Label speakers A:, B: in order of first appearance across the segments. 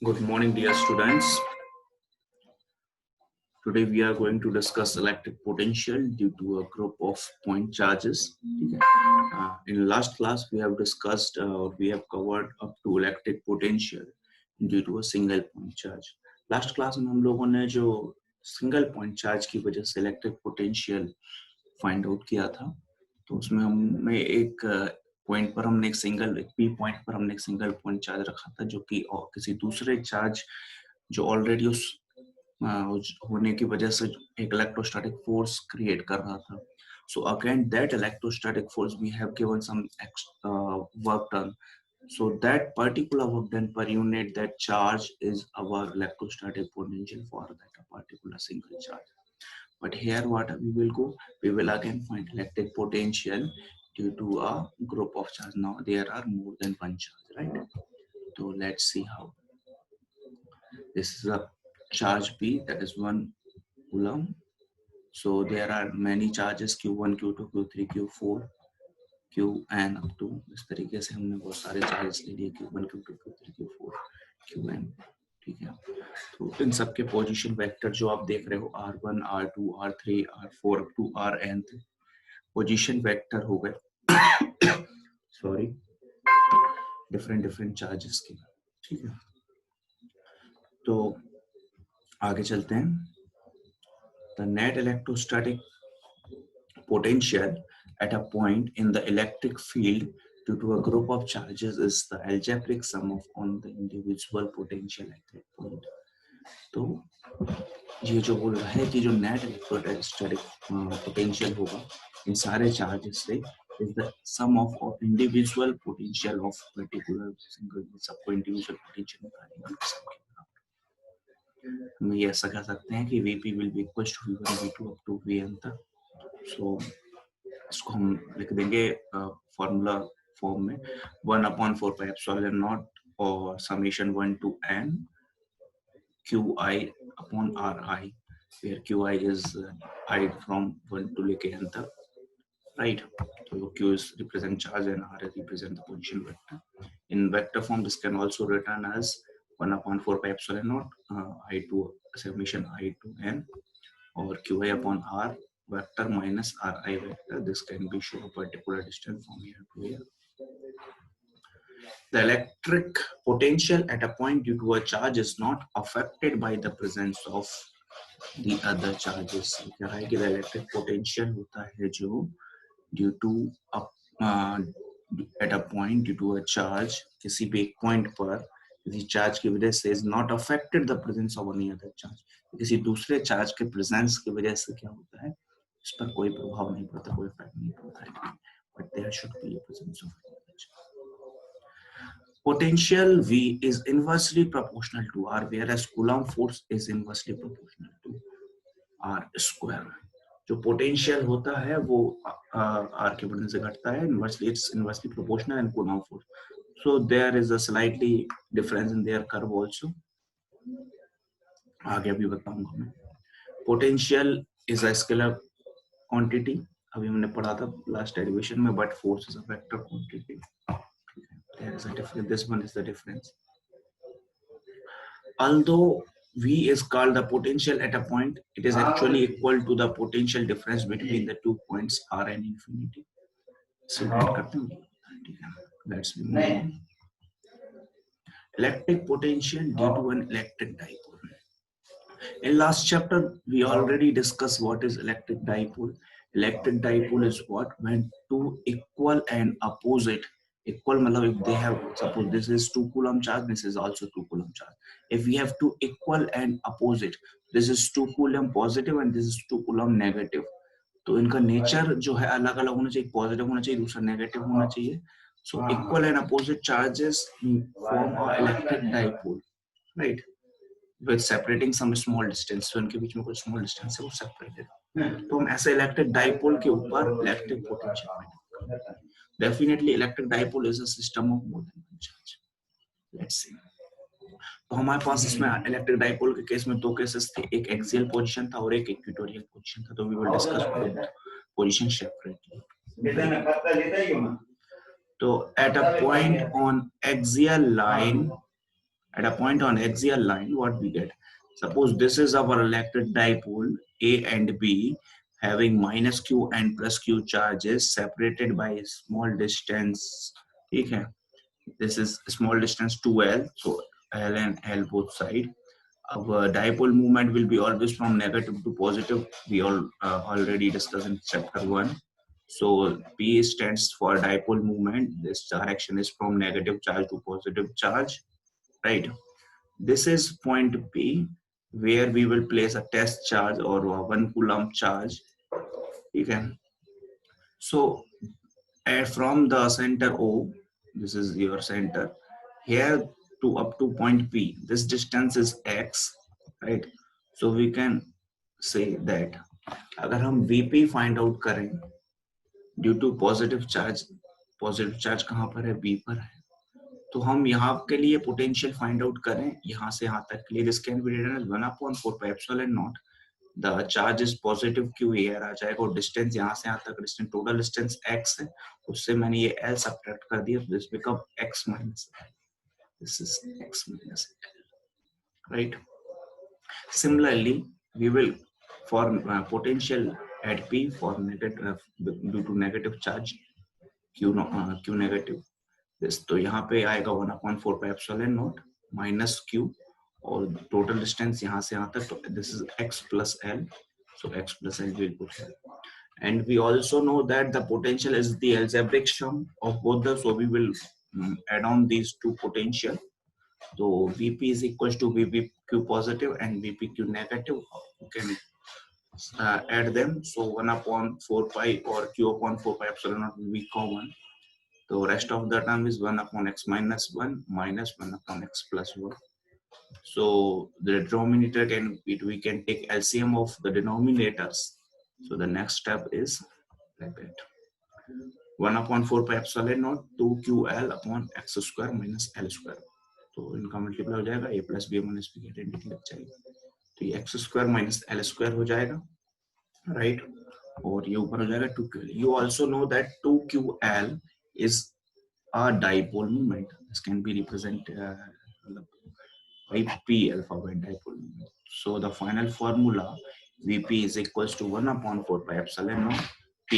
A: Good morning, dear students. Today we are going to discuss electric potential due to a group of point charges. In last class, we have discussed we have covered up to electric potential due to a single point charge. Last class में हम लोगों ने जो single point charge की वजह से electric potential find out किया था, तो उसमें हमने एक पॉइंट पर हमने एक पी पॉइंट पर हमने एक सिंगल पॉइंट चार्ज रखा था जो कि किसी दूसरे चार्ज जो ऑलरेडी उस होने की वजह से एक इलेक्ट्रोस्टैटिक फोर्स क्रिएट कर रहा था. So again, that electrostatic force we have given some work done. So that particular work done per unit, that charge is our electrostatic potential for that particular single charge. But here what we will go, we will again find electric potential due to a group of charge. Now there are more than one charge, right? So let's see how. This is a charge P, that is 1 coulomb. So there are many charges Q1, Q2, Q3, Q4, Qn up to इस तरीके से हमने बहुत सारे charges ले लिए Q1, Q2, Q3, Q4, Qn. ठीक है, तो इन सब के पोजीशन वेक्टर जो आप देख रहे हो R1, R2, R3, R4 up to Rn position vector हो गए सॉरी डिफरेंट चार्जेस के. ठीक है, तो आगे चलते हैं. The net electrostatic potential at a point in the electric field due to a group of charges is the algebraic sum of on the individual potential at that point. तो ये जो बोल रहा है कि जो net electrostatic potential होगा इन सारे charges से is the sum of individual potential of particular single सबको individual potential निकालेंगे. हम ये ऐसा कह सकते हैं कि Vp will be equal to V1 V2 up to Vn तक. So इसको हम लिख देंगे फॉर्मूला फॉर्म में 1/4 पाई एप्सिलॉन नॉट और summation 1 to n qi upon ri, where qi is I from 1 to लेके n तक, right? So q is represent charge and r represent the position vector. In vector form, this can also written as 1/4 pi epsilon naught I to summation I to n or qi upon r vector minus ri vector. This can be shown a particular distance from here to here. The electric potential at a point due to a charge is not affected by the presence of the other charges. क्या है कि the electric potential होता है जो due to at a point due to a charge किसी भी एक point पर किसी चार्ज की वजह से is not affected the presence of any other charge. किसी दूसरे चार्ज के प्रेजेंस की वजह से क्या होता है, इस पर कोई प्रभाव नहीं पड़ता, कोई इफेक्ट नहीं पड़ता है, but there should be a presence of another charge. Potential V is inversely proportional to R, whereas Coulomb force is inversely proportional to R square. जो पोटेंशियल होता है वो R के बढ़ने से घटता है, it's inversely proportional and Coulomb force. So there is a slightly difference in their curve also. आगे अभी बताऊंगा मैं. Potential is a scalar quantity. अभी हमने पढ़ा था last derivation में, but force is a vector quantity. There is a difference. This one is the difference. Although V is called the potential at a point, it is actually equal to the potential difference between the 2 points R and infinity. So let's move on. Electric potential due to an electric dipole. In last chapter, we already discussed what is electric dipole. Electric dipole is what? When two equal and opposite, equal matlab if they have, suppose this is 2 coulomb charge, this is also 2 coulomb charge. If we have two equal and opposite, this is 2 coulomb positive and this is 2 coulomb negative. तो इनका nature जो है अलग अलग होना चाहिए, positive होना चाहिए, दूसरा नेगेटिव होना चाहिए. So equal and opposite charges form an electric dipole, right? With separating some small distance, so इनके बीच में कुछ small distance है वो separated. तो हम ऐसे electric dipole के ऊपर electric potential find करते हैं. Definitely electric dipole is a system of more than one charge. Let's see. तो हमारे पास इसमें electric dipole के केस में दो केसेस थे, एक axial position था और एक equatorial position था. तो we will discuss both position separately. तो at a point on axial line, At a point on axial line, what we get? Suppose this is our electric dipole A and B having minus q and plus q charges separated by a small distance. Okay. This is a small distance 2L, so L and L both side. Our dipole movement will be always from negative to positive. We all already discussed in chapter 1. So P stands for dipole movement. This direction is from negative charge to positive charge, right? This is point P where we will place a test charge or a 1 coulomb charge. Okay. So from the center O, this is your center, here to up to point P, this distance is x, right? So we can say that अगर हम VP find out करें due to positive charge कहाँ पर है? B पर है. तो हम यहाँ के लिए पोटेंशियल फाइंड आउट करें यहाँ से यहाँ तक के लिए, this can be written as 1/4 pi epsilon naught. The charge is positive q here आ जाएगा और डिस्टेंस यहाँ से यहाँ तक डिस्टेंस टोटल डिस्टेंस x है, उससे मैंने ये l सब्ट्रैक्ट कर दिया, this become x minus l. This is x minus l, right? Similarly, we will for potential at P for negative due to negative charge q negative, तो यहाँ पे आएगा 1/4 pi epsilon not minus q और total distance यहाँ से यहाँ तक, तो this is x plus l, so x plus l will put here. And we also know that the potential is the algebraic sum of both the, so we will add on these two potential. So Vp is equals to Vpq positive and Vpq negative. You can add them. So 1/4 pi or q/4 pi epsilon naught will be common. So rest of the term is 1/x minus 1 minus 1/x plus 1. So the denominator we can take LCM of the denominators. So the next step is like that. 1/4 pi epsilon naught 2ql upon x square minus l square. तो इनका multiply हो जाएगा, a plus b minus b identity लग जाएगी, तो ये x square minus l square हो जाएगा, राइट? और ये ऊपर हो जाएगा 2ql. You also know that 2ql is a dipole moment. This can be represented by P alpha by dipole moment. So the final formula Vp is equals to 1/4 pi epsilon naught P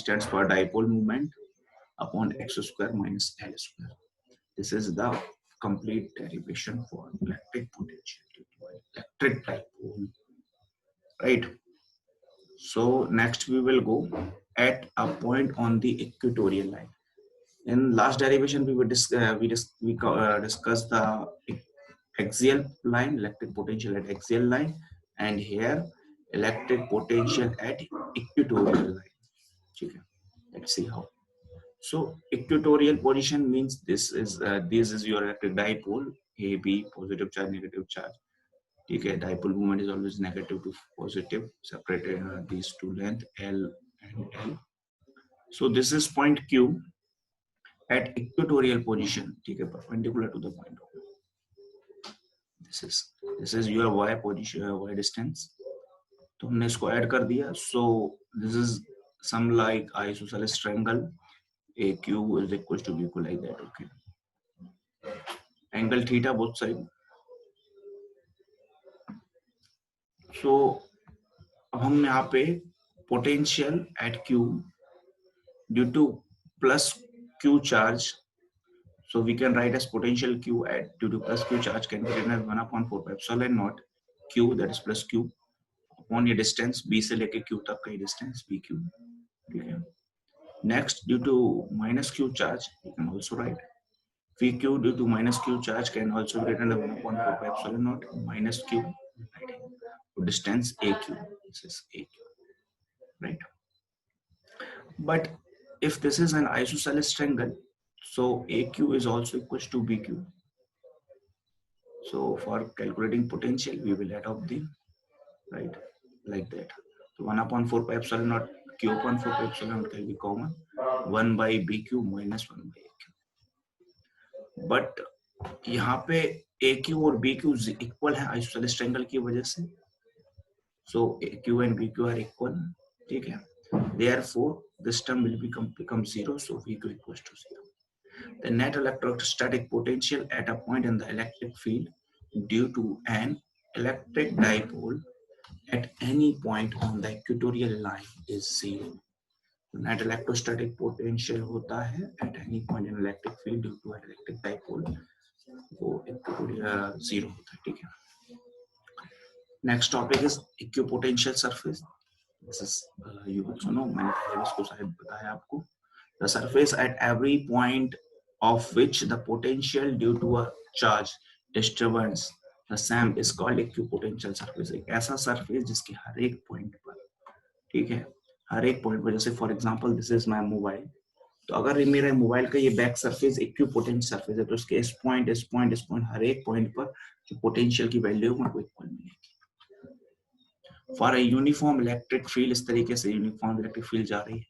A: stands for dipole moment upon x square minus l square. This is the complete derivation for electric potential due to electric dipole, right? So next we will go at a point on the equatorial line. In last derivation we discussed the axial line, electric potential at axial line, and here electric potential at equatorial line. Okay, let's see how. So equatorial position means this is your electric dipole, A, B, positive charge, negative charge. Okay, dipole moment is always negative to positive, separated these two length L and L. So this is point Q at equatorial position, okay, perpendicular to the point. This is your y position, y distance. तो हमने इसको add कर दिया. So this is some like isosceles triangle. AQ is equals to B like that. Okay. Angle theta both side. So अब हम यहाँ पे potential at Q due to plus Q charge. So we can write as potential Q at due to plus Q charge can be written as 1/4 pi epsilon naught Q, that is plus Q, upon ये distance B से लेके Q तक का distance BQ. Okay. Next, due to minus Q charge, you can also write VQ due to minus Q charge can also be written as 1/4 pi epsilon naught minus Q, distance AQ. This is AQ, right? But if this is an isosceles triangle, so AQ is also equals to BQ. So for calculating potential, we will adopt the right like that. So 1/4 pi epsilon naught Q/4 pi epsilon naught can be common. 1 by BQ minus 1 by AQ. But यहाँ पे AQ और BQ equal है isosceles triangle की वजह से. So AQ and BQ are equal, ठीक है? Therefore this term will become 0, so VQ equals to 0. The net electrostatic potential at a point in the electric field due to an electric dipole at any point on the equatorial line is zero. Net electrostatic potential होता है at any point in electric field due to an electric dipole, वो zero होता है, ठीक है. Next topic is equipotential surface. This is you also know, मैंने पहले इसको शायद बताया आपको. The surface at every point of which the potential due to a charge disturbance the same is called equipotential surface. एक ऐसा surface जिसके हर एक point पर, ठीक है, हर एक point पर, जैसे for example this is my mobile, तो अगर मेरे मोबाइल का ये बैक सरफेस इक्विपोटेंट सरफेस है तो इसके इस पॉइंट हर एक पॉइंट पर जो पोटेंशियल की वैल्यू है वो इक्वल मिलेगी. For a uniform electric field, इस तरीके से यूनिफॉर्म इलेक्ट्रिक फील्ड जा रही है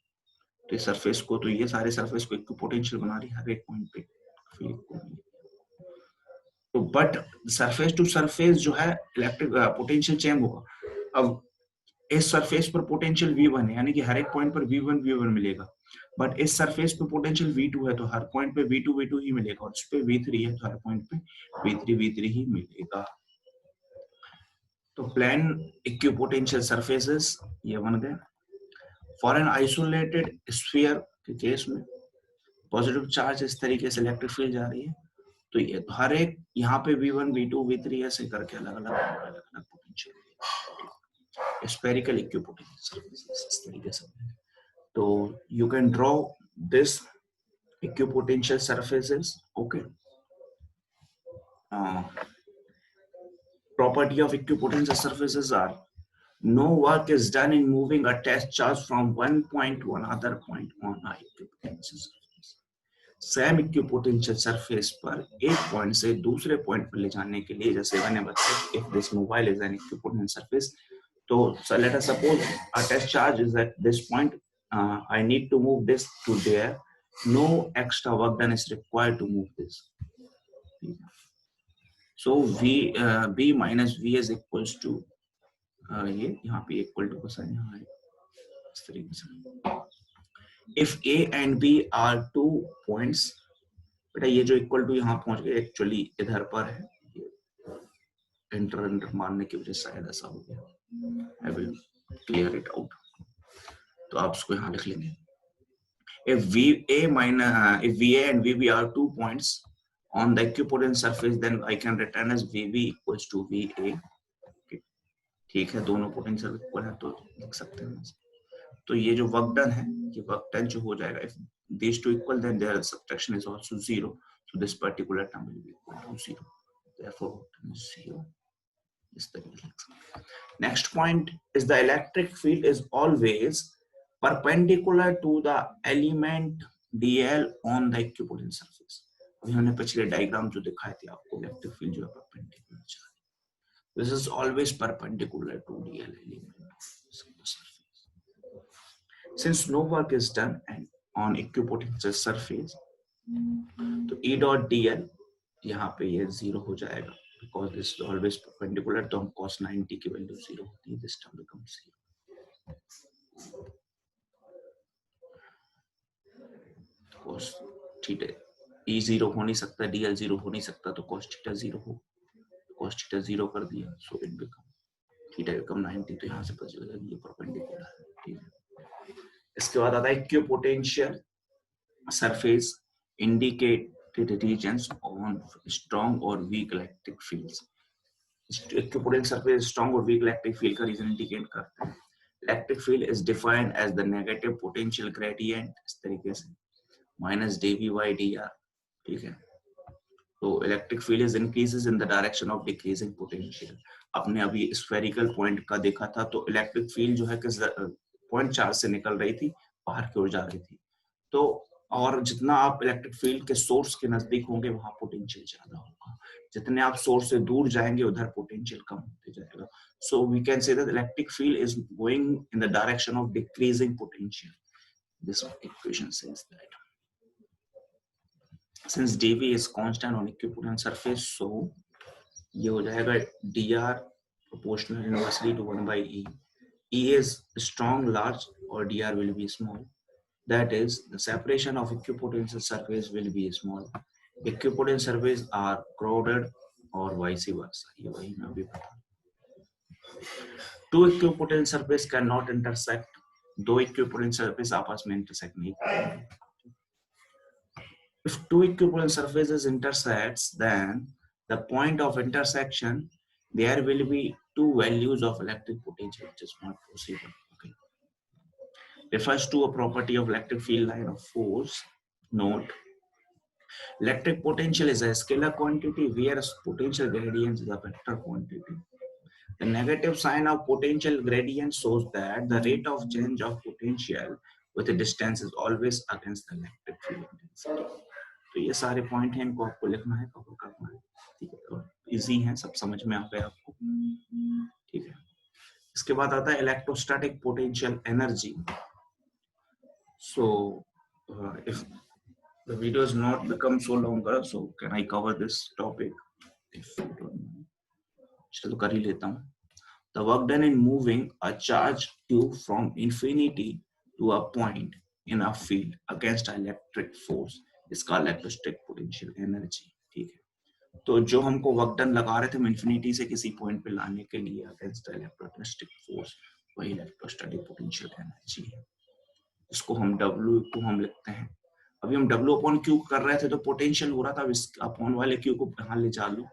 A: तो सरफेस को, तो ये सारे सरफेस को इक्विपोटेंशियल बना रही है, हर एक पॉइंट पे फील्ड को. तो बट सरफेस टू सरफेस जो है इलेक्ट्रिक पोटेंशियल चेंज होगा. अब इस सरफेस पर पोटेंशियल V1 है, यानी कि हर एक पॉइंट पर V1 मिलेगा, बट इस सरफेस पे पोटेंशियल V2 है तो हर पॉइंट पे V2 ही मिलेगा, और इस पे V3 है तो हर पॉइंट पे V3 ही मिलेगा. तो प्लेन इक्विपोटेंशियल सरफेसेस ये बन गए. फॉर एन आइसोलेटेड स्फीयर के केस में पॉजिटिव चार्ज इस तरीके से इलेक्ट्रिक फील्ड जा रही है तो ये हर एक यहाँ पे V1 V2 V3 ऐसे करके अलग अलग पोटेंशियल, spherical equipotential surfaces इस तरीके से. तो you can draw this equipotential surfaces. Okay. Property of equipotential surfaces are: no work is done in moving a test charge from one point to another point on a equipotential surface. Same equipotential surface पर एक point से दूसरे point पर ले जाने के लिए, जैसे मैंने बताया, if this mobile is an equipotential surface, so let us suppose a test charge is at this point. I need to move this to there. No extra work done is required to move this. So B minus V is equals to ये यहाँ पे equal to का sign यहाँ है इस तरीके से. If A and B are 2 points, बेटा ये जो equal to यहाँ पहुंच गए एक्चुअली इधर पर है, इंटर मारने की वजह से शायद ऐसा हो गया. I will clear it out. तो आप इसको यहाँ लिख लेंगे. If VA and VB are 2 points on the equipotent surface, then I can return as VB equals to VA. ठीक है, दोनों पोटेंशियल इक्वल है तो लिख सकते हैं. तो ये जो वर्क डन है, ये वर्क डन जो हो जाएगा, if these two equal, then their subtraction is also 0. So this particular term will be equal to 0. Therefore, 0. Next point is the electric field is always perpendicular to the element dl on the equipotent surface. अभी हमने पिछले diagram जो दिखाए थे आपको, electric field जो है perpendicular जा रही है. This is always perpendicular to dl element of the surface. Since no work is done on equipotential surface, तो E dot dl यहाँ पे ये 0 हो जाएगा, because this is always perpendicular. तो हम cos 90 की वैल्यू 0 होती है, this term becomes 0. cos theta E 0 हो नहीं सकता, dl 0 हो नहीं सकता, तो cos थीटा 0 हो, cos थीटा 0 कर दिया, so it become theta become 90. तो यहाँ से पता चलेगा ये परपेंडिकुलर है, ठीक है. इसके बाद आता है equipotential surface indicated regions on strong और weak electric fields. Equipotential surface strong और वीक इलेक्ट्रिक फील्ड का रीजन इंडिकेट करते हैं. Electric field is defined as the negative potential gradient, इस तरीके से माइनस dV by dr, ठीक है. तो electric field is increases in the direction of decreasing potential. आपने अभी स्फेरिकल पॉइंट का देखा था, तो इलेक्ट्रिक फील्ड जो है किस पॉइंट चार्ज से निकल रही थी, बाहर की ओर जा रही थी. तो और जितना आप इलेक्ट्रिक फील्ड के सोर्स के नजदीक होंगे वहां पोटेंशियल ज्यादा होगा, जितने आप सोर्स से दूर जाएंगे उधर पोटेंशियल कम होते जाएगा. So we can say that electric field is going in the direction of decreasing potential. This equation says that since dV is constant on equipotent surface, so ये हो जाएगा dr proportional inversely to 1 by E. E is strong, large, or dr will be small. That is, the separation of equipotential surface will be small. Equipotential surfaces are crowded or vice versa. ये वही मैं अभी बता. Two equipotential surfaces cannot intersect. दो equipotential surfaces आपस में intersect नहीं करेंगे. If two equivalent surfaces intersects, then the point of intersection, there will be two values of electric potential, which is not possible. Okay. Refers to a property of electric field line of force. Note, electric potential is a scalar quantity, whereas potential gradient is a vector quantity. The negative sign of potential gradient shows that the rate of change of potential with the distance is always against the electric field intensity. तो ये सारे point हैं, इनको आपको लिखना है, cover करना है. ठीक है, और इजी है, सब समझ में आ गया आपको. ठीक है. इसके बाद आता है electrostatic potential energy. So if the video is not become so longer, so can I cover this topic? चलो कर ही लेता हूँ. The work done in moving a charged tube from infinity to a point in a field against an electric force इसका electrostatic potential energy. ठीक है, तो जो हमको वर्क डन लगा रहे थे हम इंफिनिटी से किसी पॉइंट पे लाने के लिए अगेंस्ट द इलेक्ट्रोस्टैटिक फोर्स, वही इलेक्ट्रोस्टैटिक पोटेंशियल एनर्जी है. इसको हम W को हम लिखते हैं. अभी हम W अपॉन Q कर रहे थे तो पोटेंशियल हो रहा था, इस अपॉन वाले Q को कहाँ ले जा लो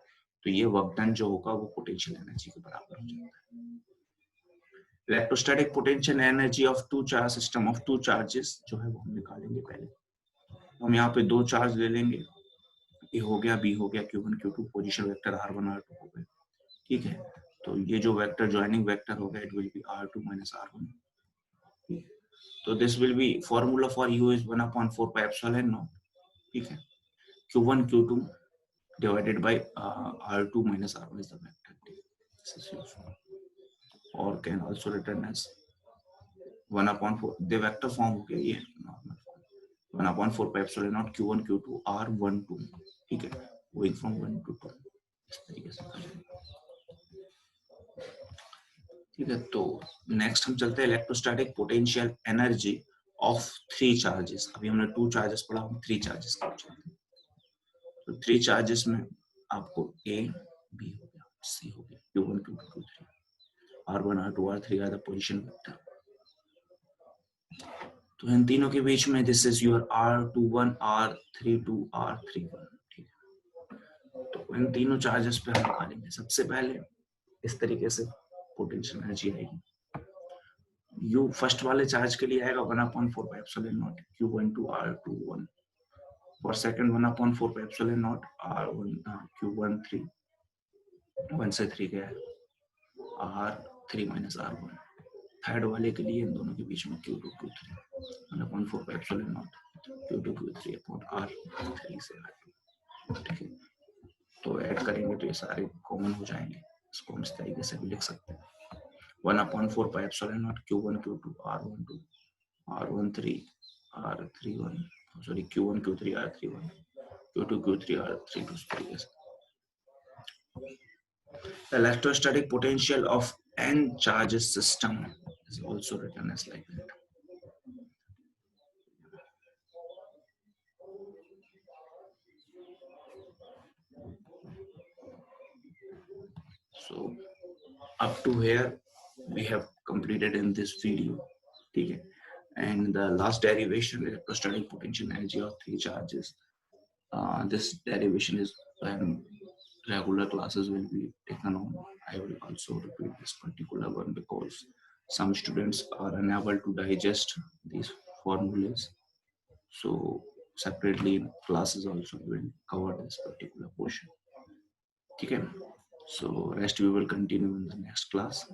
A: तो ये वर्क डन जो होगा वो पोटेंशियल एनर्जी के बराबर हो जाता है. Electrostatic potential energy of two charge system of two charges जो है वो हम निकालेंगे. पहले हम यहाँ पे दो चार्ज ले लेंगे, ए हो गया, बी हो गया, Q1 Q2, position vector R1 R2 हो गए. ठीक है, तो ये जो वेक्टर ज्वाइनिंग वेक्टर हो गया, it will be R2 minus R1. तो this will be formula for U is 1/4 pi epsilon naught. ठीक है, Q1 Q2 divided by R2 minus R1 is the vector, or can also written as 1/4. the vector form हो गया ये normal 1/4 pi epsilon naught Q1 Q2 R12. ठीक है, going from 1 to 2 इस तरीके से. ठीक है, तो नेक्स्ट हम चलते हैं electrostatic potential energy of three charges. अभी हमने टू चार्जेस पढ़ा, हम थ्री चार्जेस का चलते हैं. तो थ्री चार्जेस में आपको A B हो गया, C हो गया, Q1 Q2 Q3, R1 R2 R3 are the position vector. तो इन तीनों के बीच में this is your R21 R32 R31. ठीक है, तो इन तीनों चार्जेस पे हम निकालेंगे. सबसे पहले इस तरीके से पोटेंशियल एनर्जी आएगी. U फर्स्ट वाले चार्ज के लिए आएगा 1/4 pi epsilon naught Q12 R21. For second 1/4 pi epsilon naught R1 Q13 1 से 3 गया R3 minus R1. थर्ड वाले के लिए इन दोनों के बीच में Q2 Q3 1/4 pi epsilon naught Q2 Q3 upon R3 से R2. ठीक है, तो ऐड करेंगे तो ये सारे कॉमन हो जाएंगे. इसको हम इस तरीके से भी लिख सकते हैं 1/4 pi epsilon naught Q1 Q2 R12 R13 R31, sorry Q1 Q3 R31 Q2 Q3 R32 इस तरीके से. The electrostatic potential of n charges system is also written as like that. So up to here we have completed in this video. Okay, and the last derivation, electrostatic potential energy of three charges. This derivation is when regular classes will be taken on. I will also repeat this particular one because some students are unable to digest these formulas. So separately in classes also we will cover this particular portion. Okay, so rest we will continue in the next class.